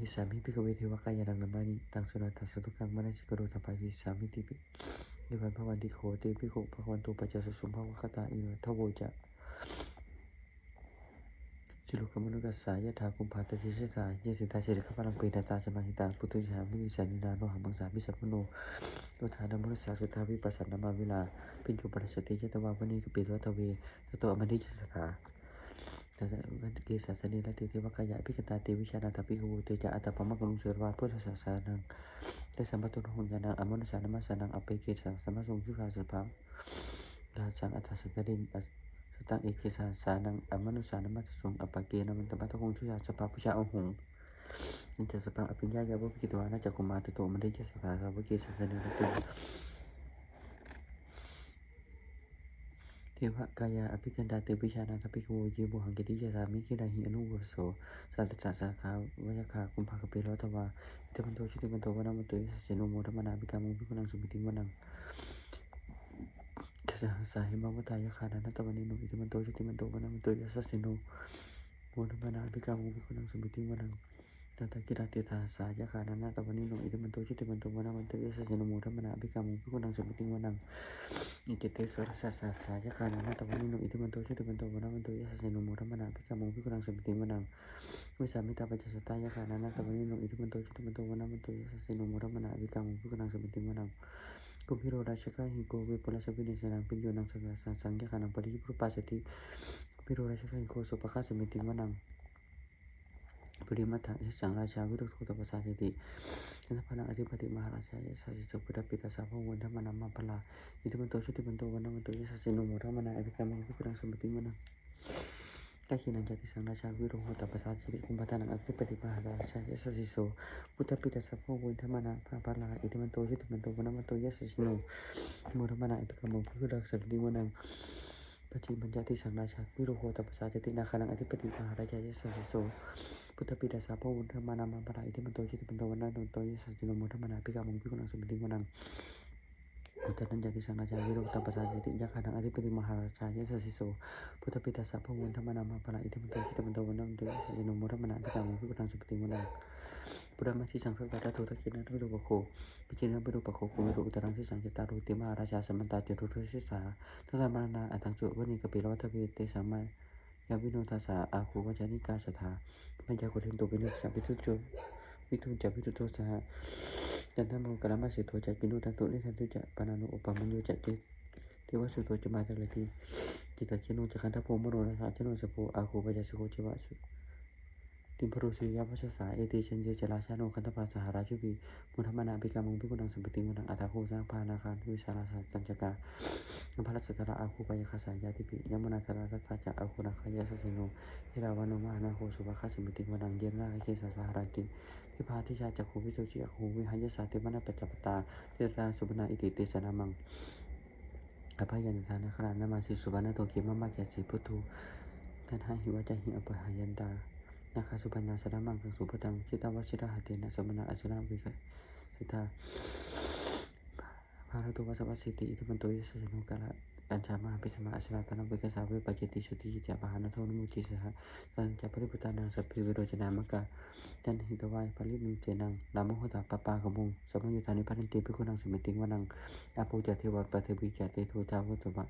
หิสามิภิกขเวเทวกายานังนามานิตังสุนันตัสตุกังมนัสสิกโรธปาหิสามิติปิเอวันพระวันติโขเตภิกขุภวันตุปัจจสุสุภวคตาอิโนทโวจะจิลุกมนุกัสสายะถาคุมภาตติเสสาเยสิตาเสริขพลังเปตตาสมาหิตาปุตุจามินิสันนินาโนหังมังสามิสัพพโนโลธานามนุสสาสุทาวิปัสสนามาเวลาปิญจุปัสสติยตวาวณีกปิโรทเวตโตอมณิจสถาแต่วันเกศาสนิรัติเทวกายะพิกตาเตวิชานาตปิโกเตจะอัตตปมะกรุงเสรวาพุทธศาสนังได้สัมปตุหุญญาณังอมนุสานามาสนังอเปเกสาสมะสงสุภาสภาราชังอัตถสกดินสตังเอเกสาสานังอมนุสานามาสงอปเกนมันตปะทะคงทุยาสภาพุชาอหงนิจสปังอภิญญายาวุกิตวานาจักกุมาตโตมันได้เจสถาสาวเกศาสนิรัติเทวกายาอภิกันดาเตวิชานาทปิโกเยบุหังกิติยาสามิกิราหิอนุวโสสัตตสาขาวยคาคุมภากเปโรทวาอิทมันโตชุติมันโตวนามันโตยสเสโนโมธรรมนาภิกามุภิกุนังสุมิติวนังทัสสะหิมาวตายคานานัตวนิโนอิทมันโตชุติมันโตวนามันโตยสเสโนโมธรรมนาภิกามุภิกุนังสุมิติวนังตถากิราติทาสายคานานัตวนิโนอิทมันโตชุติมันโตวนามันโตยสเสโนโมธรรมนาภิกามุภิกุนังสุมิติวนังอิเจเตสวรสสะสายคานานาตวนิโนอิทิมันโตชุติมันโตวนามันโตยสเสนุโมธรรมนาภิกขโมภิกขุนังสมิติวนังวิสามิตาปัจจสตายคานานาตวนิโนอิทิมันโตชุติมันโตวนามันโตยสเสนุโมธรรมนาภิกขโมภิกขุนังสมิติวนังกุภิโรราชกาหิโกเวปุระสวินิสนังปิญโยนังสังฆสังสังฆานังปริยุปปัสสติกุภิโรราชกาหิโกสุปะคาสมิติวนังปุริมัตถะสังราชาวิรุตโขตปัสสติ นันทพนังอธิปติมหาราชายสัสสิสุพุทธปิตาสาพวันธรรมนามาพลาอิทิมันโตชุติมันโตวันนามันโตยสัสสิโนโมธรรมนาอภิกรรมังพิพุรังสมติมันนังตะขีนันจติสังราชาวิโรหตปัสสาจิคุมพัฒนังอธิปติมหาราชายสัสสิโสพุทธปิตาสาพวันธรรมนามาพลาอิทิมันโตชุติมันโตวันนามันโตยสัสสิโนโมธรรมนาอภิกรรมังพิพุรังสมติมันนังปัจจิมันจติสังราชาวิโรหตปัสสาจินาคานังอธิปติมหาราชายสัสสิโสพุทธปิตาสาพวันธรรมนามาพลาอิทิมันโตชุติมันโตวันนามันโตยสัสสิโนโมธรรมนาอภิกรรมังพิพุรังสมติมันนังอุตตันจติสังราชาวิโรธปัสสาจิยะขันธ์อธิปติมหาราชายสัสสิโสพุทธปิตาสาพวันธรรมนามาพลาอิทิมันโตชุติมันโตวันนามันโตยสัสสิโนโมธรรมนาอภิกรรมังพิพุรังสมติมันนังปุรามาทิสังฆกาตโตตะกินันวิโรปโคปิจินันวิโรปโคกุมิโรอุตรังทิสังจิตารุติมหาราชาสมันตาติรุทุสิสาทัสสะมานาอัตังจุวณิกปิโรทเวเตสัมมายาวิโนทัสสะอาคูวัจานิกาสถาปัญญาโกเทนโตวินุสัมปิทุจโจวิทุจวิทุโตสหจันทโมกรมัสสิโตจักกินุตันตุนิทันตุจะปานานุอุปมัญโยจักกิเทวสุโตจะมาตะเลติจิตตชิโนจักันทโพมโนนะสาชโนสโพอาคูปัจจสโกจิวะสุติมพรุสิยาภัสสะเอติชันเจจราชาโนคันธภาสหราชุบีมุธรรมนาภิกรรมังภิกขุนังสัมปติมุนังอัตถโคสังพานาคารวิสาราสัจจัญจกาอัมพลัสสตระอาคูปายคาสายาติปิยมุนาคารารัตถะจะอาคูนาคายาสสิโนเฮราวานุมานาโคสุภคาสมิติมุนังเยนาเคสสหราติทิพาทิชาจักขูวิโตจิอาคูวิหัยสาติมนาปัจจปตาเทตาสุบนาอิติเตสนามังอภัยยันทานาครานามาสิสุวรรณโตเกมะมะแกสิพุทธุทันหาหิวะจหิอปหายันตานาคาสุปัญญาสนามังกังสุปตังชิตาวชิระหะเตนะสมณะอสุราวิกสิทาภารตุวัสวัสสิติอิทิมันโตยสนุกาละกัญชามหาภิสมาอสราตนะเวกสาเวปจิติสุติจิตปหานโทนมุจิสหะสัญจปริปุตานังสัพพิวิโรจนามกะจันหิตวายปรินิเจนังนามโหตาปปากมุงสมัญยุทานิพันติภิกขุนังสมิติวนังอาภูจเทวปะเทวิจเตโทจาวุตวะ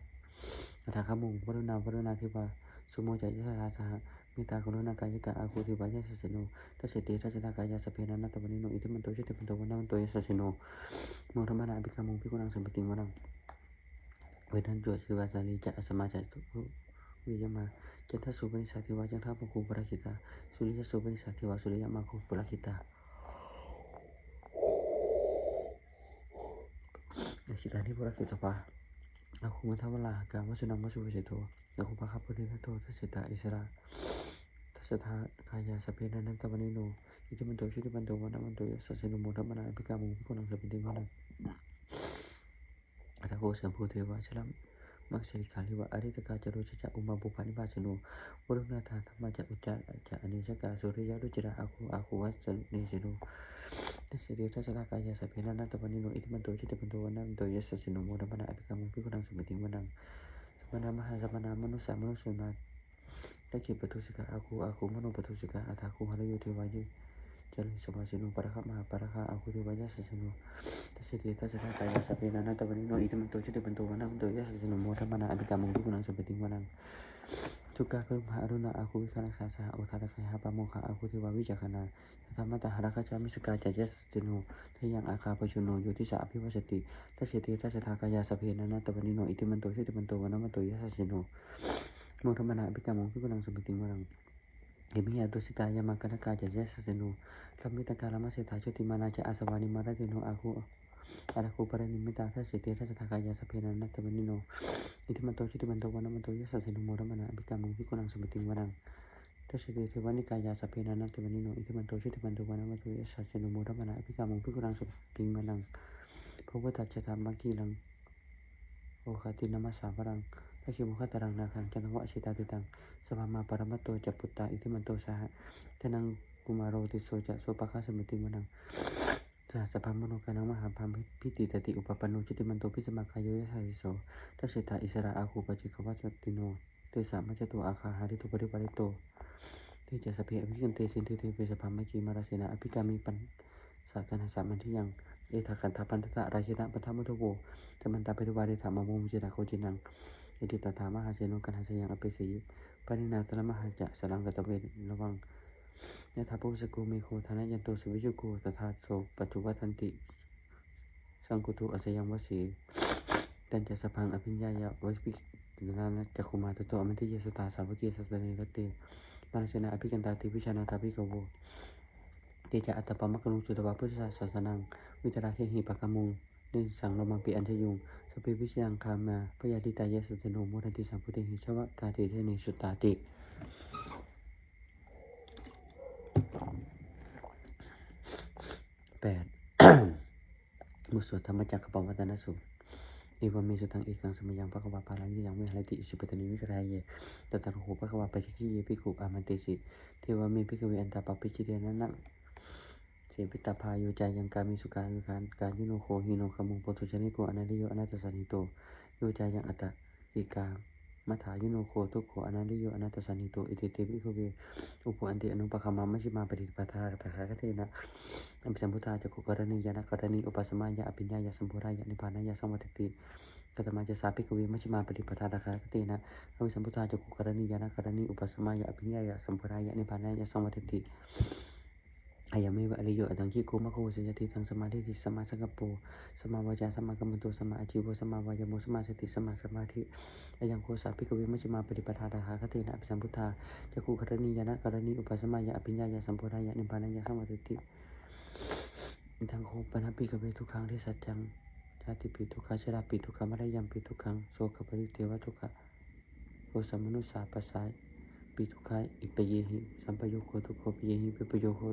อัฏฐคมุงวรุณาเทวาสุโมจยสราสหมิตากรุณากายกะอาคูทิวายสสิโนทัสเสติทัสสะกายาสเพนันตวนิโนอิทิมันโตชิติมันโตวันนามันโตยสสิโนโมธรรมนาภิกขโมภิกขุนังสมิติวนังเวทันจวดคือวาจารีจะอสมาจัตุวิยมาจันทสุปนิสัติวาจันทภคูปราคิตาสุริยสุปนิสัติวาสุริยมาคูปราคิตาคิตานิปราคิตาปะอาคูมันทวลากามวสุนังวสุวิเศโตอาคูปะคับปุริภโตทัสสิตาอิสระทัสสะกายาสเพนันตวนิโนอิทิมันโตชิติมันโตวันนามันโตยสสิโนโมธรรมนาภิกขโมภิกขุนังสมิติวนังอัตถโกสัมภูเทวะชลัมมักสิริขาลิวะอริตกาจโรชจะอุมาบุปานิบาชโนวรุณาธาธรรมจะอุจจาจะอเนชกาสุริยะรุจิระอาคูวัสเนสิโนทัสสิเดทัสสะกายาสเพนันตวนิโนอิทิมันโตชิติมันโตวันนามันโตยสสิโนโมธรรมนาภิกขโมภิกขุนังสมิติวนังสมณมหาสมณามนุสามนุสุนาได้เก็บปทุสิกาอาคูมโนปทุสิกาอัตถาคูหะโยเทวายุจ ริญสมาสิโนปะระคะมหาปะระคะอาคุติวายาสสโนทัสสิติทัสสะทากายาสัพเพนานาตวะนิโนอิทิมันโตชิติมันโตวะนะมันโตยะสสโนโมทัมมนาอภิกามุงทุกุนังสุปฏิวันังทุกขะกรุมหาอรุณาอาคุวิคานังสาสหะโอทาตะไคหะปะโมคะอาคุติวาวิจักขณาธรรมตหราคจามิสกาจายะสสโนทยังอาคาปชุโนโยติสาอภิวัสติทัสสิติทัสสะทากายาสัพเพนานาตวะนิโนอิทิมันโตชิติมันโตวะนะมันโตยะสสโนโมทัมมนาอภิกามุงทุกุนังสุปฏิวันังImi adusita ya makana kaja jasa senu lamita kalama seta cuti mana ca asawani mara tino aku adaku para nimita ta sete ta seta kaja sapena na tabanino itu manto cuti manto wana manto jasa senu mora mana abika mungki kunang sebeting warang ta sete tewani kaja sapena na tabanino itu manto cuti manto wana manto jasa senu mora mana abika mungki kunang sebeting warang Papa ta cata maki lang o khati nama sabarang Kasi mukha tarang nakang kanang wa sita titang Sama para mato japuta iti manto saha Kanang kumaro ti soja so paka samiti manang Sa pamono kanang maha pamit piti tati upapano cuti manto pisa makayo ya so Tasita isara aku baci kawacat tino Tesa maca tu aka hari tu pari to Teja sapi abikan te sinti te pisa pamaki marasina api kami pan Sakan hasa manti yang Itakan tapan tata rajita pertama tuwo Teman tapi wari tak mampu menjadi aku jenang Jadi tatama hasilnya kan hasil yang apa sih? Paling nak dalam haja salam kata lawang. Ya tapu sekumi ko tanah yang tu sebiju ko tathat so pacuba tanti sangkutu asa yang masih dan jasa pang apinya ya waspi dengan cakuma tu amati jasa tak sabu jasa dari roti. Mana sena api kan tadi bisa na tapi kau tidak ada pamakan sudah apa sah senang. Bicara hi pakamu nên sang lo mang pi an thayung sapi bisyang kama payadi taya sateno morati samputi hisawa kati teni sutati 8 มุสธรรมจักรปวัตนสูตรเอวเมสุตังเอกังสมัยยังพระกวาปาลังยังไม่หายติสิปตนิวิกรายเยตตระโหพระกวาปัจจิเยภิกขุอามันติสิเทวเมภิกขเวอันตาปปิจิเรนะนะเสปิตาพายุจายังกามิสุการวิการการยุโนโคหิโนขมุงโปตุชนิโกอนาลิโยอนาตสันนิโตโยจายังอัตตะอิกามัถายุโนโคทุกโคอนาลิโยอนาตสันนิโตอิติเตภิกขเวอุปอันติอนุปคัมมามะชิมาปฏิปทาปะหะกะเทนะอัมสัมพุทธาจักขุกรณียานะกรณีอุปสมายะอภิญญายะสัมโพรายะนิพพานายะสัมวัตติกตมาจะสาภิกขเวมะชิมาปฏิปทาตะคะกะเทนะอัมสัมพุทธาจักขุกรณียานะกรณีอุปสมายะอภิญญายะสัมโพรายะนิพพานายะสัมวัตติAyame wa aliyo adang ki kuma ko sejati tang samadhi di sama sangapo sama wajah sama kementu sama ajiwo sama wajamo sama sati sama samadhi ayang ko sapi ko wima cima padipadhara hakati na absambuddha jaku karani yana karani upasama ya apinyaya sampuraya nimpanaya sama titi intang ko panapi ka betu kang desa jang jati pitu ka sera pitu ka marayam pitu kang so ka pari dewa tuka ko samanusa pasai pitu ka ipayehi sampayoko tuko piyehi pipayoko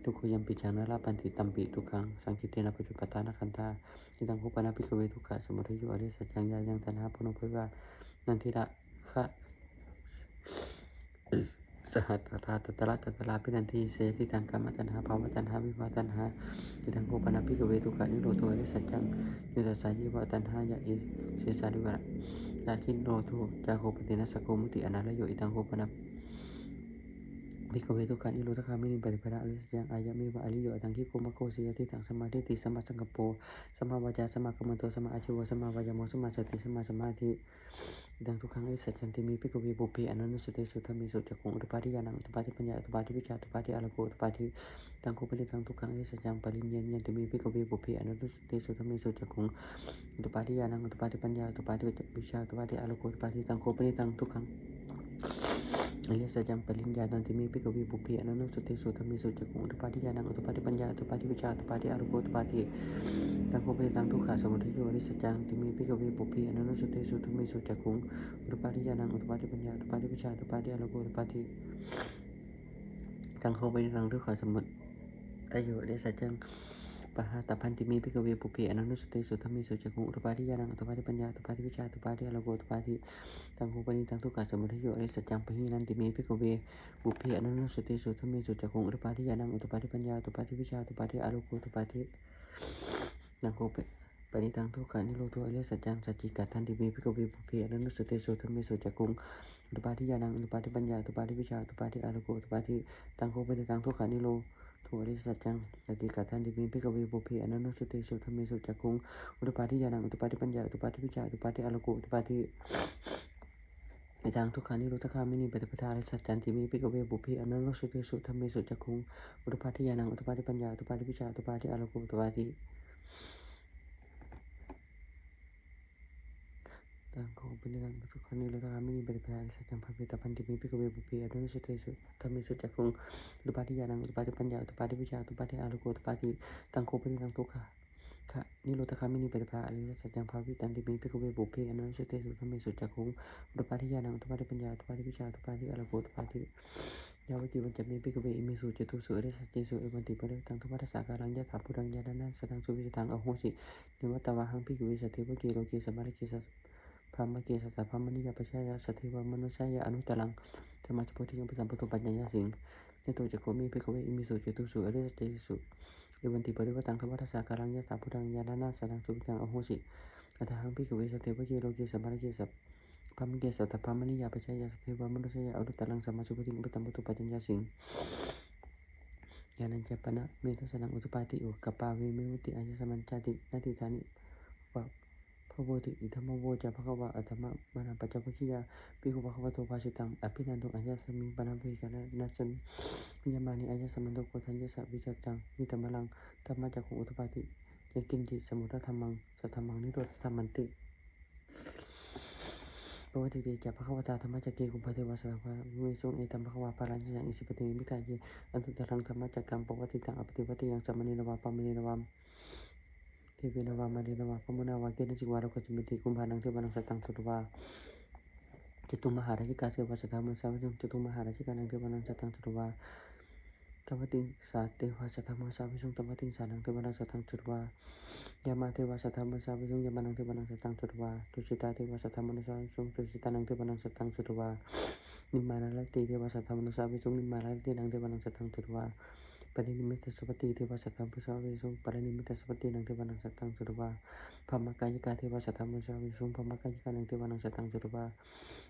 Tuku yang bicara lah panti tampi tukang sangkiti na pajupatana kanta kitang ko panapi kawe tuka sumuriyo ali sa jangya yang tanah puno pewa nang tidak ka sahat tatalapi nanti saya ditangkap tanah pawa tanah biwa tanah kitang ko panapi kawe tuka ni loto ali sa jang yuda saji wa tanah ya i sisa diwa lakin loto jago patina sakumuti analayo itang ko panapi Bikawe tu kan ilu tak kami ni pada alis yang ayam iba aliyo atangki kuma ko siya titang sama diti sama sangkapo sama wajah sama kementu sama ajiwa sama wajamo sama sati sama samadhi dan tukang alis yang timi bikawe bupi ananu sute sutami sujakung utapadi yanang utapadi panya utapadi bica utapadi alaku utapadi tangku peli tang tukang alis yang paling yang timi bikawe bupi ananu sute sutami sujakung utapadi yanang utapadi panya utapadi bica utapadi alaku utapadi tangku peli tang tukang Alias sajang paling jangan timi pi kawi bupi ananu suti sutami sujakung utapadi yanang utapadi panja utapadi bica utapadi arugo utapadi tangko peli tang tukha samudhiyo ali sajang timi pi kawi bupi ananu suti sutami sujakung utapadi yanang utapadi panja utapadi bica utapadi arugo utapadi tangko peli tang tukha samud ayo ali sajang paha tapan timi pi kawi bupi ananu suti sutami sujakung utapadi yanang utapadi panja utapadi bica utapadi arugo utapadi tangko peli tang tukha samudhiyo ali sajang pahilan timi pi kawi bupi ananu suti sutami sujakung utapadi yanang utapadi panja utapadi bica utapadi arugo utapadi tangko peli tang tukha ni loto ali sajang sajikatan timi pi kawi bupi ananu suti sutami sujakung utapadi yanang utapadi panja utapadi bica utapadi arugo utapadi tangko peli tang tukha ni lo ทุอริสัจจังสติกาทันติมิภิกขเวปุเพอนันโนสุเตสุธรรมเมสุจักขุงอุตปาทิญาณังอุตปาทิปัญญาอุตปาทิวิชาอุตปาทิอโลกุอุตปาทิในทางทุกขานิโรธคามินีปฏิปทาริสัจจันติมิภิกขเวปุเพอนันโนสุเตสุธรรมเมสุจักขุงอุตปาทิญาณังอุตปาทิปัญญาอุตปาทิวิชาอุตปาทิอโลกุอุตปาทิตังโคปินิตังทุกขานิโรธคามินีปฏิปทาริสัจจังภาเวตพันติมิภิกขเวปุเพอนันโนสุเตสุธรรมเมสุจักขุงอุตปาทิญาณังอุตปาทิปัญญาอุตปาทิวิชาอุตปาทิอโลกุอุตปาทิตังโคปินิตังทุกขานิโรธคามินีปฏิปทาอริยสัจจังภาวิตันติมิภิกขเวปุเพอนันโนสุเตสุธรรมเมสุจักขุงอุตปาทิญาณังอุตปาทิปัญญาอุตปาทิวิชาอุตปาทิอโลกุอุตปาทิยาวจิวันจะมีภิกขเวอิมิสุจตุสุอริสัจเจสุเอวันติปะเรตังทุวัฏสาการังยะถาปุรังยะดานันสตังสุวิสังอโหสินิวัตวะหังภิกขเวสัตเทวะเกโลเกสัมมาริเกสัพรหมเกสัสสะพรหมนิยาปชายาสัตเทวะมนุษยาอนุตตรังธรรมะโพธิยังปสัมปโตปัญญายาสิงเนโตจักโคมีภิกขเวอิมิสุจตุสุอริสัจเจสุเอวันติปะเรตังทุวัฏสาการังยะถาปุรังยะดานันสตังสุวิสังอโหสิอัตถังภิกขเวสัตเทวะเกโลเกสัมมาริเกสัพรหมเกสัสสะพรหมนิยาปชายาสัตเทวะมนุษยาอนุตตรังสัมมาสุปฏิยังปสัมปโตปัญญายาสิงยานันจะปนะเมตสนังอุตปาติอุกปาเวเมวุติอัญญสมัญจตินาติธานิวะพระโวติอิธรรมโวจะภควะอัตมะมานังปัจจวัคคียาภิกขุภควโตภาสิตังอภินันโตอัญญสมิงปนะเวกานะนัสสมิยามานิอัญญสมันโตโกทัญญสะวิจัตตังวิตมะลังธรรมะจักขุอุตปาติยกินจิสมุทธธรรมังสัทธัมมังนิโรธธรรมันติปวัติเดจะภควตาธรรมะจักเกกุปะเทวะสัพพะเวสุเอตัมภควาปารัญญังอิสิปติมิกายเยอันตุตรังธรรมะจักกังปวัติตังอปฏิวัติยังสัมมณีนวาปามณีนวามเทเวนวามานีนวาปมุนาวาเกณจิวารุกจิมิติกุมภานังเทวานังสัตตังสุตวาจตุมหาราชิกาเทวสัทธามุสาวะจตุมหาราชิกานังเทวานังสัตตังสุตวาตวติสาเทวสัทธามุสาวะตวติสานังเทวานังสัตตังสุตวายามาเทวสัทธามุสาวะยามานังเทวานังสัตตังสุตวาตุสิตาเทวสัทธามุสาวะตุสิตานังเทวานังสัตตังสุตวานิมมานาลัตติเทวสัทธามุสาวะนิมมานาลัตตินังเทวานังสัตตังสุตวาปรินิมิตสุปฏิเทวสัทธามุสาวะปรินิมิตสุปฏินังเทวานังสัตตังสุตวาพมกายิกาเทวสัทธามุสาวะพมกายิกานังเทวานังสัตตังสุตวา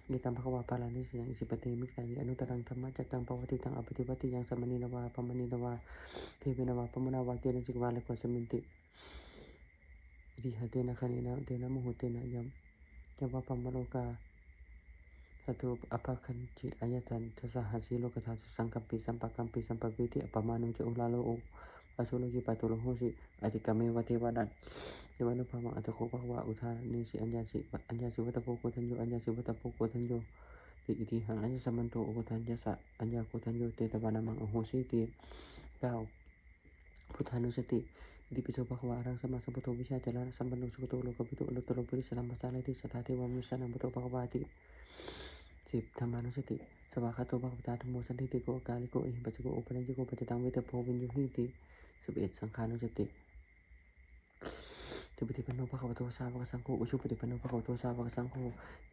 เยตัมภควาปารานิสยังอิสิปติมิกายอนุตรังธรรมะจักตังปวัติตังอปฏิวัติยังสัมมณีนวาปมณีนวาเทเวนวาปมุนาวาเกณจิวาลกวสมินติดิหะเตนะคานินะเตนะมุหุเตนะยัมวะปัมมโลกาสัตุอภคันจิอายตันทสหัสสีโลกธาตุสังกัปปิสัมปะกัมปิสัมปะเวติอปมานุจอุลาโลโออสุโลกิปะตุโลโหสิอธิกาเมวะเทวนันเทวานุภามังอัตโคภควะอุทานิสิอัญญาสิวัตโพโกทัญโยอัญญาสิวัตโพโกทัญโยติอิติหังอัญญสัมมันโตโกทัญญสะอัญญาโกทัญโยเตตวานามังอโหสิติ9พุทธานุสติดิปิโสภควารังสมมาสัมพุทโธวิชาจารณะสัมปันโนสุขโตโลกปิโตอนุตตรปุริสลัมปัสสาเลติสัทธาเทวามุสานังพุทโธภควาติ10ธรรมานุสติสวากขาโตภควตาธัมโมสันติติโกกาลิโกเอหิปัสสโกอุปนัญญโกปัจจตังเวทโพวิญญูหิติ11สังขานุสติติปฏิปันโนภควโตสาวกสังโฆอุชุปฏิปันโนภควโตสาวกสังโฆ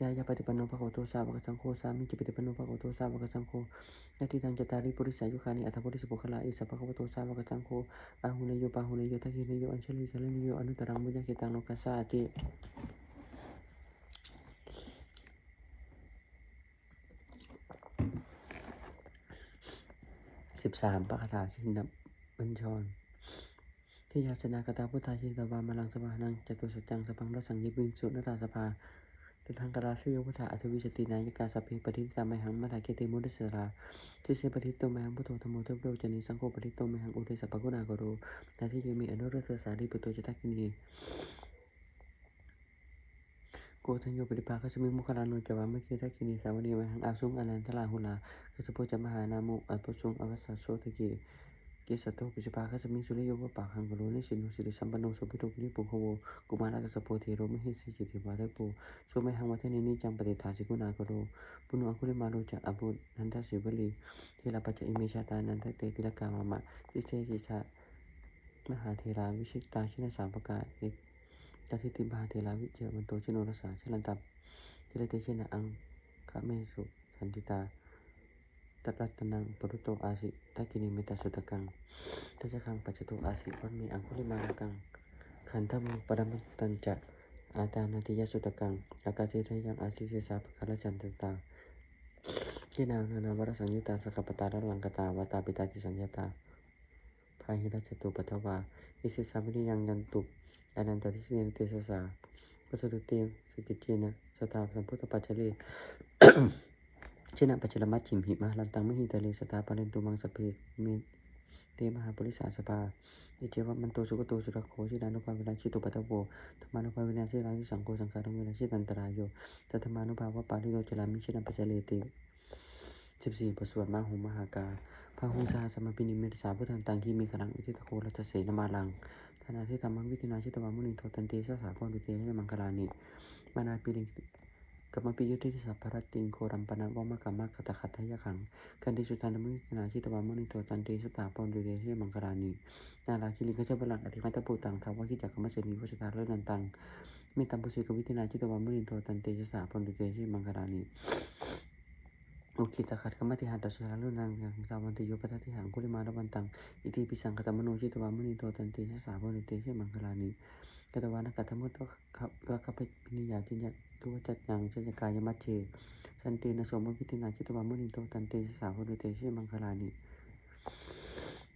ยายาปฏิปันโนภควโตสาวกสังโฆสามิจิปฏิปันโนภควโตสาวกสังโฆนาทีทางจตาริปุริสายุคานิอัตถปุริสปุคลาอิสัพภควโตสาวกสังโฆอาหุเนโยปาหุเนโยทักขิเนโยอัญชลีกัลเนโยอนุตตรังมุญญเกตังโลกัสสาติ13ปะคาถาชินบัญชรที่ยาชนากตาพุทธาชิตวามาลังสวานังจตุสัจจังสพังรสังยิวินสุนราสภาตุทังกราชโยพุทธาอธิวิชตินายกาสภิปฏิตาไมหังมัทธาเกติมุติสราทิเสปฏิโตไมหังพุทโธธโมเทพโรจนิสังโฆปฏิโตไมหังอุเทสัพพกุณากโรนาทิเยมีอนุรัตสารีปุตโตจตักขินีโกทัญโยปฏิภาคสมิงมุขลานุจวามิคิทักขินีสาวนีไมหังอาสุงอนันตลาหุลาคสโพจมหานามุอัปปสุงอวัสสะโสตกิกิสัตโตปิจภาคสมิงสุริโยวะปะหังกโรนิสิโนสิริสัมปันโนสุภิโตปิปุโหโวกุมารกัสสโพเทโรมหิสิจิติวาทะโพโสไมหังวัฒนินิจังปฏิทาสิกุณากโรปุณุอคุลิมาโลจะอบุนันทสิวลีเทระปัจจอิเมชาตานันทเตติลกามามะทิเตจิชามหาเทราวิชิตาชินสามปกาเอกตัสิติมหาเทราวิเจวันโตชิโนรสาชลันตับเทระเตชินะอังคะเมสุสันติตาตัตรัตนังปรุโตอาสิทักขินิมิตาสุตกังทัชคังปัจจโตอาสิวัมเมอังคุลิมาลกังขันธมุปรมัตตัญจะอาตานาติยสุตกังอากาเสทยังอาสิเสสาภคารจันตตาเจนานานาวรสังยุตาสกปตาระลังกตาวตาปิตาจิสัญญาตา พาหิรัจตุปัทวาอิสิสามิริยังยันตุอนันตทิเสนเตสสาปัจจุเตสกิจเจนะสตาสัมพุทธปัจเจเล เชนะปัจจลมัจฉิมหิมะลันตังมหิตะเลสตาปะเรนตุมังสเพเมเตมหาปุริสาสปาอิเจวะมันโตสุกโตสุรโคชิดานุภาเวนะชิตุปัตตโวธรรมานุภาเวนะชิรานิสังโฆสังฆารุเวนะชิตันตรายโยตัธรรมานุภาวะปาริโยจลามิชินะปัจเจเลติ14บทสวดมหมหากาพระหุงสาสมปินิเมตสาพุทธันตังคีมีขลังอิทิตโครัตเสนมาลังธนาทิธรรมังวิตินาชิตวามุนิโทตันเตสสาพรดุเตให้มังคลานิมานาปิลิกัมมปิยุทธิสัพพรติงโครัมปนะวมะกัมมะคตขัตถยขังกันติสุตันมุนินาชิตวามุนิโทตันเตสตาพรดุเตให้มังคลานินาลาคิลิกเจ้าบลังอธิคัตปุตังทาวะคิจักขมัสนีพุชตาเลนันตังมิตัมปุสิกวิตินาชิตวามุนิโทตันเตสสาพรดุเตให้มังคลานิโอเคตขัดกรรมติหันตัสสารุนังยังตาวันติโยปัฏฐิหังกุลิมาลวันตังอิติปิสังกตมโนชิตวามุนิโทตันเตสสาพรดุเตให้มังคลานิกตวานกัตถมุตตะวะคัพปินิยาจิญญตุวจัตยังจัจกายมัจเจสันตินโสมวิตินาจิตวามุนิโตตันเตสาพรุเตชิมังคลานิ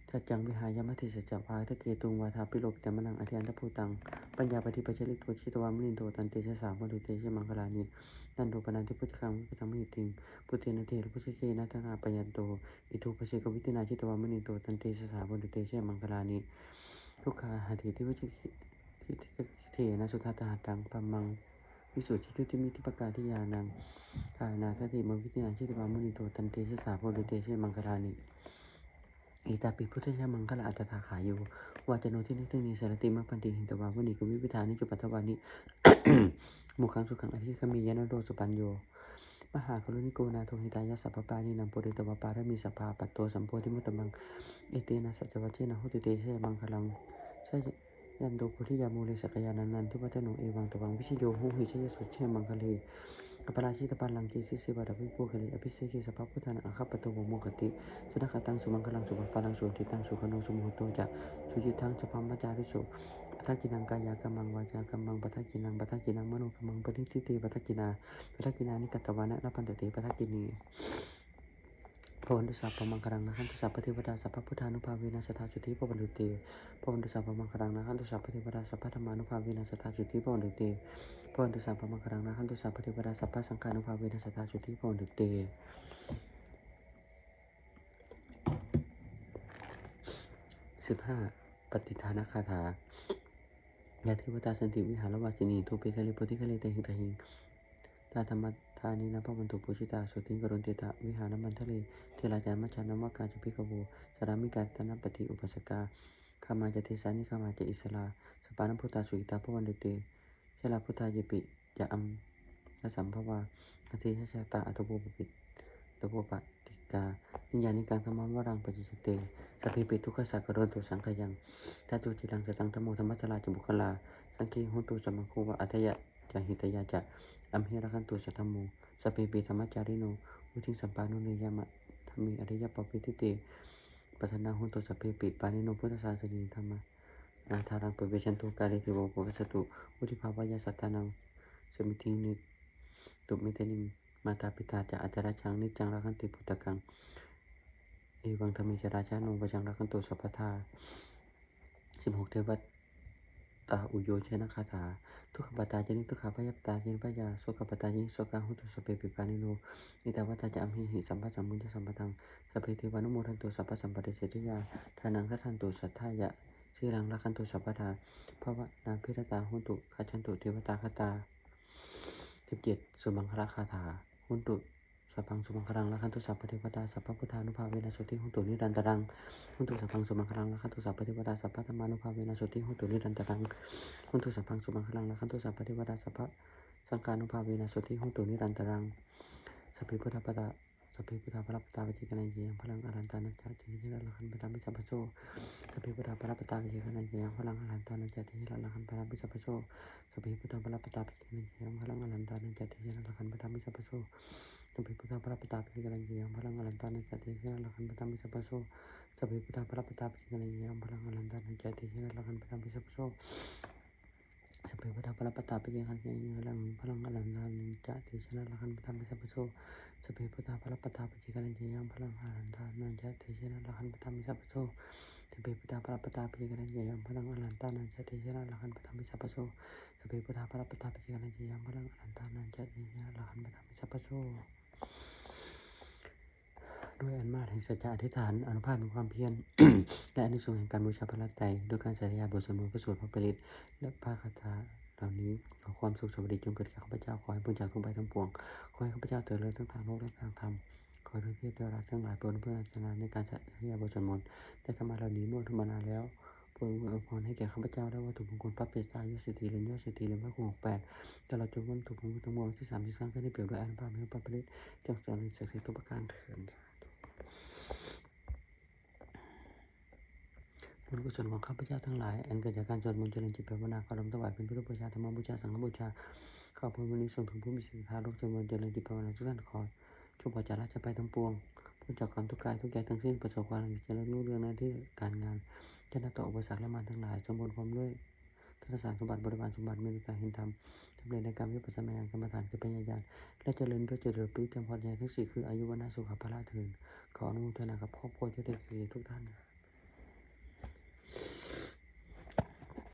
จัจจังวิหายมัติสัจจวาทะเกตุงวาทาปิโลปิตมนังอธิอันตภูตังปัญญาปฏิปัจจลิโตชิตวามุนิโตตันเตสาพรุเตชิมังคลานินันโตปนันติพุทธคังพุทธมิติงพุทเทนะเทระพุทธเกนะทนาปัญญโตอิทุปเสกวิตินาจิตวามุนิโตตันเตสาพรุเตชิมังคลานิทุกขาหะเถติวุจิเถนะสุทัตตาตังปัมมังวิสุทธิทุติมิติปกาทิยานังกานาสติมวิตินาชิตวามุนิโตตันเตสสาโพธิเตชิมังคลานิอิตาปิพุทธยามังคลาอัตถาขายุวาจโนทินิตึงนิสารติมะปันติหินตวามุนิกุวิวิธานิจุปัตถวานิ มุขังสุขังอธิคมียานโรสุปัญโยมหากรุณิโกนาโทหิตายะสัพพปานินังปุริตวปารมีสัพพาปัตโตสัมโพธิมุตตมังเอเตนะสัจวัชเชนะหุติเตเชมังคลังใช่ยันโดโพธิยามูเลสกยานันทิวัฒโนเอวังตวังวิชโยหุหิชยสุเชมังคเลอปราชิตปัลลังเกสิเสวะดาภิปุคเลอภิเสกิสัพพพุทธานังอคัปปะโตโวโมคติสุนัขตังสุมังคลังสุภปัลลังสุติตังสุขโนสุโมโตจะสุจิตังจะพัมมจาริสุปัทกินังกายากรรมังวาจากรรมังปัทกินังมโนกรรมังปณิทิเตปัทกินานิกัตตวานะนัพันตเตปัทกินีพวันตุสัพพมังคลังนะขันตุสัพพเทวดาสัพพพุทธานุภาเวนะสัทธาจุติปวันตุเตพวันตุสัพพมังคลังนะขันตุสัพพเทวดาสัพพธรรมานุภาเวนะสัทธาจุติปวันตุเตพวันตุสัพพมังคลังนะขันตุสัพพเทวดาสัพพสังฆานุภาเวนะสัทธาจุติปวันตุเต15ปฏิทานคาถายาเทวตาสันติวิหารวาสินีทุเปคะเลโพธิคะเลเตหิตหิงตาธรรมทานีนะพระวันตุปุชิตาสุติงกรุณเตตะวิหารมันทะเลเทราจารมัจฉานมกาจพิกโวสรามิกาตนะปฏิอุปสกาขามาจเทสานิขามาจอิสลาสปานพุทธาสุกิตาพระวันตุเตเชลาพุทธายปิยะอัมยสัมภวาอธิชาตาอัตโภปปิตโภปติกานิยานิการธรรมวรังปจิจเตสัพพิปิทุกขสักกโรตุสังขยังทัตุจิรังสตังธโมธรรมจลาจบุคลาสังคีหุตุสัมมังคูวะอัตยะจหิตยาจะอัมหิรักันตุสัทธโมสัพพิปิธรรมจาริโนวุทิสัมปานุเนยามะธรรมิอริยปปิติเตปัสนาหุตุสัพพิปิปานิโนพุทธศาสนิธรรมะนาทารังปเวชันตุกาลิเทโวโภคสตุวุทิภาวายาสัตตานังสมิตินิตุมิเตนิมาตาปิตาจะอาจาราชังนิจังรักันติพุตตะกังเอวังธรรมิจราชาโนวจังรักันตุสัพพทา16เทวตาอุโยชนะคาถาทุกขปตาจนิทุกขพยปตาจนิพยาโสกปตาจนิโสกาหุตุสเปปิปานิโนอิตาวัตาจะอัมหิหิสัมปสัมมุญจะสัมปตังสเปเทวานุโมทันตุสัพพสัมปติเสติยาทานังทัทันตุสัทธายะสีรังรักันตุสัพพทาภวนาพิรตาหุตุขัจันตุเทวตาคตา17สุมังคลคาถาหุตุสัพพังสุมังคลังละขันตุสัพพเทวดาสัพพพุทธานุภาเวนะสุติหุตุนิรันตรังหุตุสัพพังสุมังคลังละขันตุสัพพเทวดาสัพพธรรมานุภาเวนะสุติหุตุนิรันตรังหุตุสัพพังสุมังคลังละขันตุสัพพเทวดาสัพพสังฆานุภาเวนะสุติหุตุนิรันตรังสัพพิพุทธปตาสัพพิพุทธปรปตาวิจิกนัยยังพลังอรันตานัจจติหิระละขันปตามิสัพพโสสัพพิพุทธปรปตาวิจิกนัยยังพลังอรันตานัจจติหิระละขันปตามิสัพพโสสัพพิพุทธปรปตาวิจิกนัยยังพลังอรันตานัจจติหิระละขันปตามิสัพพโสสัพพิพุทธปรปตาภิกขุนัยยังพลังอรันตานัจจติหิระละขันปตามิสัพพโสสัพพิพุทธปรปตาภิกขุนัยยังพลังอรันตานัจจติหิระละขันปตามิสัพพโสสัพพิพุทธปรปตาภิกขุนัยยังพลังอรันตานัจจติหิระละขันปตามิสัพพโสสัพพิพุทธปรปตาภิกขุนัยยังพลังอรันตานัจจติหิระละขันปตามิสัพพโส สัพเพพุทธาภรปตาปิกันยามพลังอรันตานันจะเทชนะละหันปธรรมิสัพพโสสัพเพพุทธาภรปตาปิกันยามพลังอรันตานันจะเทชนะละหันปธรรมิสัพพโสด้วยอันมาแห่งสัจจะอธิษฐานอนุภาพแห่งความเพียร และอานิสงส์แห่งการบูชาพระรัตน์ไตรด้วยการสาธยายบทสวดมนต์พระสูตรพระปริตและพระคาถาเหล่านี้ขอความสุขสวัสดีจงเกิดแก่ข้าพเจ้าขอให้พ้นจากทุกภัยทั้งปวงขอให้ข้าพเจ้าเติบโตทั้งทางโลกและทางธรรมขอทุกเทพเทวราทั้งหลายโปรดเพื่อพัฒนาในการสาธยายบทสวดมนต์ได้ธรรมะเหล่านี้เมื่อธรรมนาแล้วโปรดอวยพรให้แก่ข้าพเจ้าได้วัตถุมงคลพระเปตตายุสิทธิเรือนยอดสิทธิเรือนพระคง68ตลอดจนวันถูกมงคลทั้งมวลที่30ครั้งที่เปรียบด้วยอนุภาพแห่งพระปริตจงสำเร็จศักดิ์สิทธิ์ทุกประการเถิดบุญกุศลของข้าพเจ้าทั้งหลายอันเกิดจากการสวดมนต์เจริญจิตภาวนาขอน้อมถวายเป็นพุทธบูชาธรรมบูชาสังฆบูชาขอผลวันนี้ส่งถึงผู้มีศีลธรรมโลกจำนวนเจริญจิตภาวนาทุกท่านขอจงปลอดจากราชภัยทั้งปวงพ้นจากความทุกข์กายทุกใจทั้งสิ้นประสบความเจริญรุ่งเรืองในที่การงานชนะต่ออุปสรรคและมารทั้งหลายสมบูรณ์พร้อมด้วยทัศนสมบัติบริวารสมบัติมีการเห็นธรรมสำเร็จในการวิปัสสนากรรมฐานคือปัญญาญาณและเจริญด้วยเจริญปีติพรใจทั้ง4คืออายุวันะสุขภาละเถิดขออนุโมทนากับครอบครัวเจ้าเด็กทุกท่าน